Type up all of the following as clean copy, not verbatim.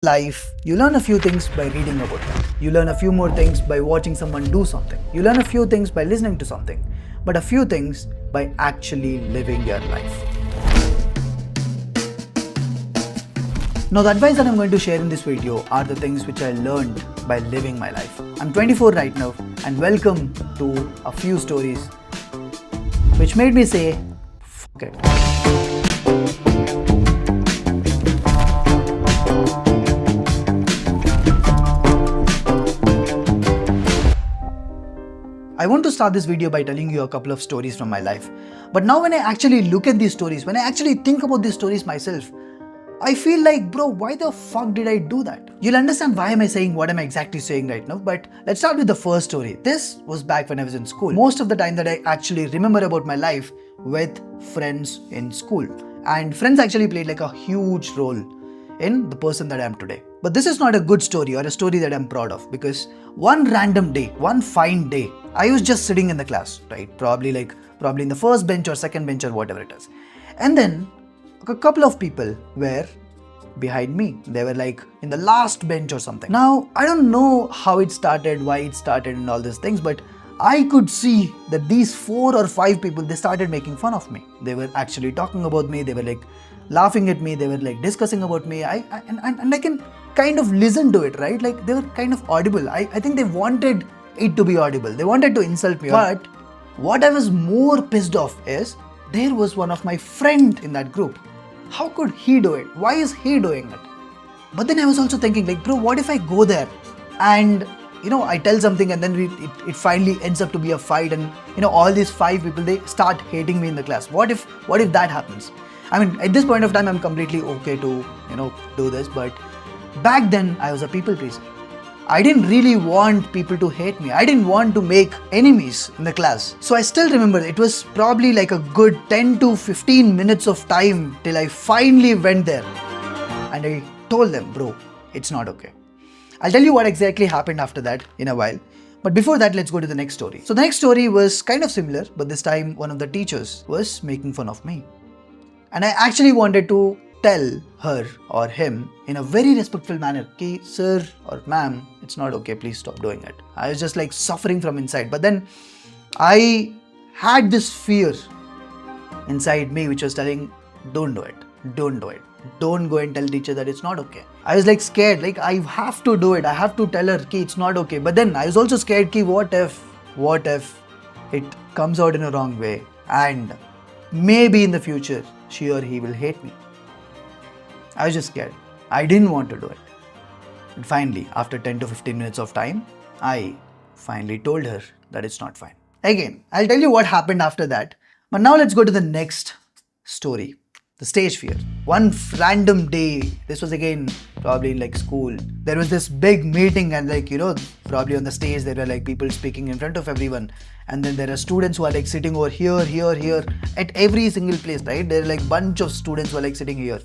Life, you learn a few things by reading about them. You learn a few more things by watching someone do something. You learn a few things by listening to something. But a few things by actually living your life. Now, the advice that I'm going to share in this video are the things which I learned by living my life. I'm 24 right now, and welcome to a few stories which made me say, fuck it. I want to start this video by telling you a couple of stories from my life. But now when I actually look at these stories, when I actually think about these stories myself, I feel like, bro, why the fuck did I do that? You'll understand why am I saying what am I exactly saying right now, but let's start with the first story. This was back when I was in school. Most of the time that I actually remember about my life with friends in school. And friends actually played like a huge role in the person that I am today. But this is not a good story or a story that I'm proud of, because one random day, one fine day, I was just sitting in the class, right? Probably in the first bench or second bench or whatever it is. And then a couple of people were behind me. They were like in the last bench or something. Now, I don't know how it started, why it started and all these things, but I could see that these 4 or 5 people, they started making fun of me. They were actually talking about me. They were like laughing at me. They were like discussing about me. And I can kind of listen to it, right? Like they were kind of audible. I think they wanted it to be audible. They wanted to insult me. But what I was more pissed off is there was one of my friend in that group. How could he do it? Why is he doing it? But then I was also thinking like, bro, what if I go there and I tell something and then it finally ends up to be a fight, and all these 5 people, they start hating me in the class. What if that happens? I mean, at this point of time, I'm completely okay to do this, but back then I was a people pleaser. I didn't really want people to hate me. I didn't want to make enemies in the class. So I still remember it was probably like a good 10 to 15 minutes of time till I finally went there and I told them, bro, it's not okay. I'll tell you what exactly happened after that in a while. But before that, let's go to the next story. So the next story was kind of similar, but this time one of the teachers was making fun of me. And I actually wanted to tell her or him in a very respectful manner, ki, sir or ma'am, it's not okay, please stop doing it. I was just like suffering from inside. But then I had this fear inside me which was telling, don't do it, don't do it. Don't go and tell teacher that it's not okay. I was like scared, like I have to do it. I have to tell her ki it's not okay. But then I was also scared ki what if it comes out in a wrong way and maybe in the future she or he will hate me. I was just scared. I didn't want to do it. And finally, after 10 to 15 minutes of time, I finally told her that it's not fine. Again, I'll tell you what happened after that. But now let's go to the next story. The stage fear. One random day, this was again probably in like school, there was this big meeting and probably on the stage there were like people speaking in front of everyone, and then there are students who are like sitting over here at every single place, right? There are like bunch of students who are like sitting here.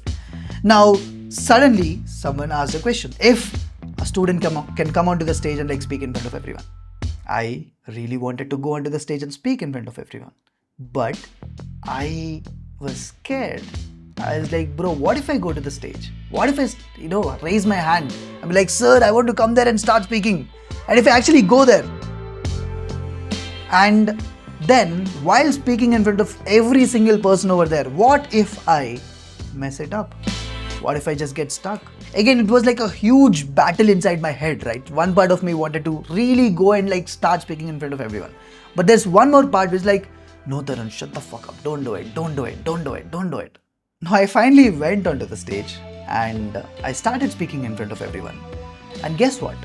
Now suddenly someone asked a question, if a student can come onto the stage and like speak in front of everyone. I really wanted to go onto the stage and speak in front of everyone, but I was scared. I was like, bro, what if I go to the stage? What if I, raise my hand? I'm like, sir, I want to come there and start speaking. And if I actually go there, and then while speaking in front of every single person over there, what if I mess it up? What if I just get stuck? Again, it was like a huge battle inside my head, right? One part of me wanted to really go and like start speaking in front of everyone. But there's one more part which is like, no, Tarun, shut the fuck up. Don't do it. Don't do it. Don't do it. Don't do it. Now, I finally went onto the stage and I started speaking in front of everyone. And guess what?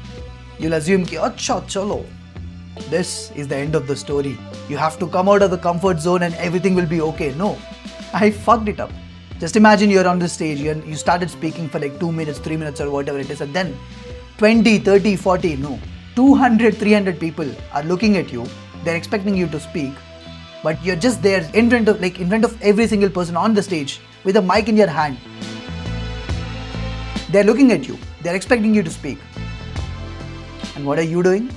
You'll assume ki, acha, chalo. This is the end of the story. You have to come out of the comfort zone and everything will be okay. No, I fucked it up. Just imagine you're on the stage and you started speaking for like 2 minutes, 3 minutes or whatever it is. And then 20, 30, 40, no, 200, 300 people are looking at you. They're expecting you to speak. But you're just there in front of every single person on the stage with a mic in your hand. They're looking at you. They're expecting you to speak. And what are you doing?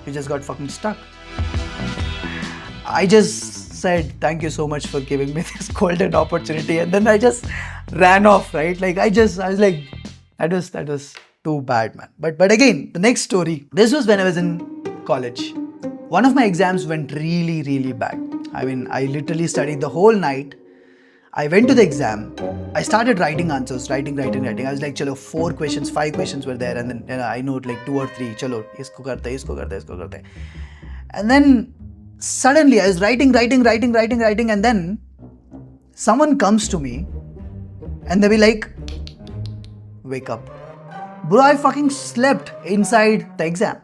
You just got fucking stuck. I just said thank you so much for giving me this golden opportunity, and then I just ran off, right? Like I was like, that was too bad, man. But again, the next story. This was when I was in college. One of my exams went really, really bad. I mean, I literally studied the whole night. I went to the exam. I started writing answers, writing. I was like, chalo, 4 questions, 5 questions were there, and then I know like 2 or 3. Chalo, isko karte. And then suddenly I was writing, and then someone comes to me, and they be like, wake up. Bro, I fucking slept inside the exam.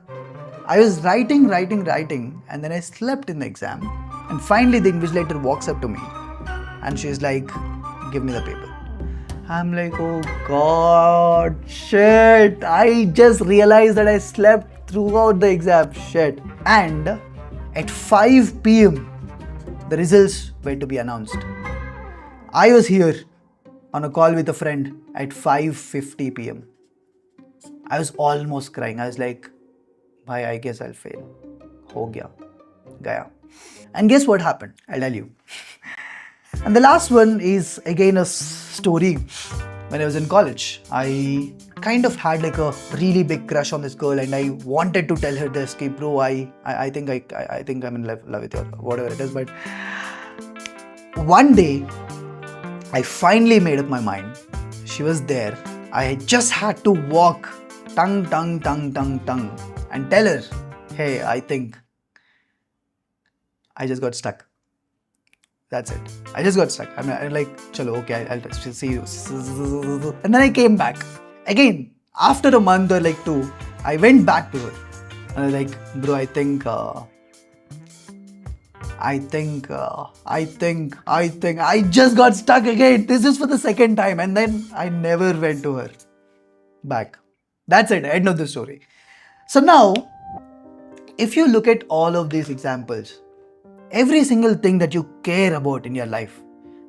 I was writing, and then I slept in the exam. And finally the invigilator walks up to me and she's like, give me the paper. I'm like, oh God, shit. I just realized that I slept throughout the exam, shit. And at 5 p.m, the results were to be announced. I was here on a call with a friend at 5:50 p.m. I was almost crying. I was like, bhai, I guess I'll fail. Ho gaya. And guess what happened? I'll tell you. And the last one is again a story. When I was in college, I kind of had like a really big crush on this girl, and I wanted to tell her this, okay, bro, I think I'm in love with her, whatever it is. But one day, I finally made up my mind. She was there. I just had to walk tongue, and tell her, hey, I think I just got stuck. That's it. I just got stuck. I'm like, chalo, okay, I'll see you. And then I came back. Again, after a month or like 2, I went back to her. And I was like, bro, I think I just got stuck again. This is for the second time. And then I never went to her back. That's it. End of the story. So now, if you look at all of these examples, every single thing that you care about in your life,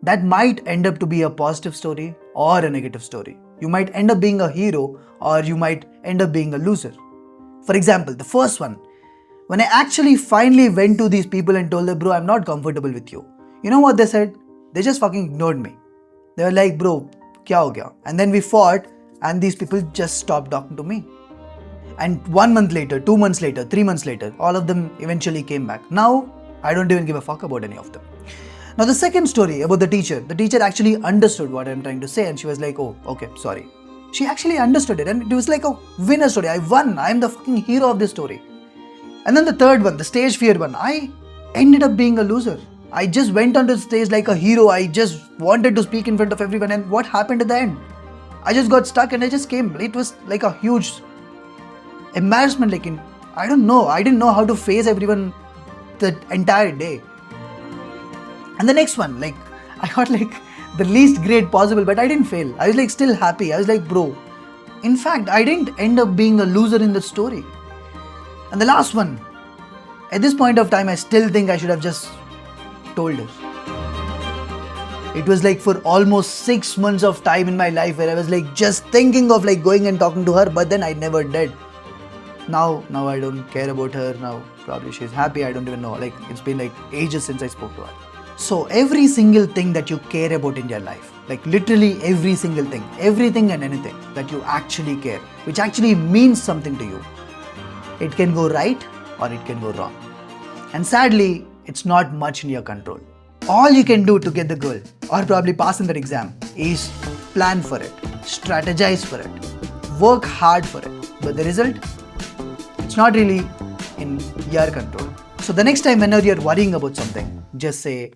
that might end up to be a positive story or a negative story. You might end up being a hero or you might end up being a loser. For example, the first one, when I actually finally went to these people and told them, bro, I'm not comfortable with you. You know what they said? They just fucking ignored me. They were like, bro, kya ho gaya? And then we fought and these people just stopped talking to me. And 1 month later, 2 months later, 3 months later, all of them eventually came back. Now, I don't even give a fuck about any of them. Now the second story about the teacher actually understood what I'm trying to say, and she was like, oh, okay, sorry. She actually understood it, and it was like a winner story. I won. I'm the fucking hero of this story. And then the third one, the stage fear one, I ended up being a loser. I just went onto the stage like a hero. I just wanted to speak in front of everyone, and what happened at the end? I just got stuck and I just came. It was like a huge embarrassment. I don't know. I didn't know how to face everyone the entire day. And the next one, I got the least grade possible, but I didn't fail. I was still happy. I was like, bro, in fact, I didn't end up being a loser in the story. And the last one, at this point of time, I still think I should have just told her. It was for almost 6 months of time in my life where I was just thinking of going and talking to her, but then I never did. Now I don't care about her. Now probably she's happy. I don't even know. It's been ages since I spoke to her. So every single thing that you care about in your life, literally every single thing, everything and anything that you actually care, which actually means something to you, it can go right or it can go wrong. And sadly, it's not much in your control. All you can do to get the goal or probably pass in that exam is plan for it, strategize for it, work hard for it. But the result, it's not really in your control. So the next time whenever you're worrying about something, just say,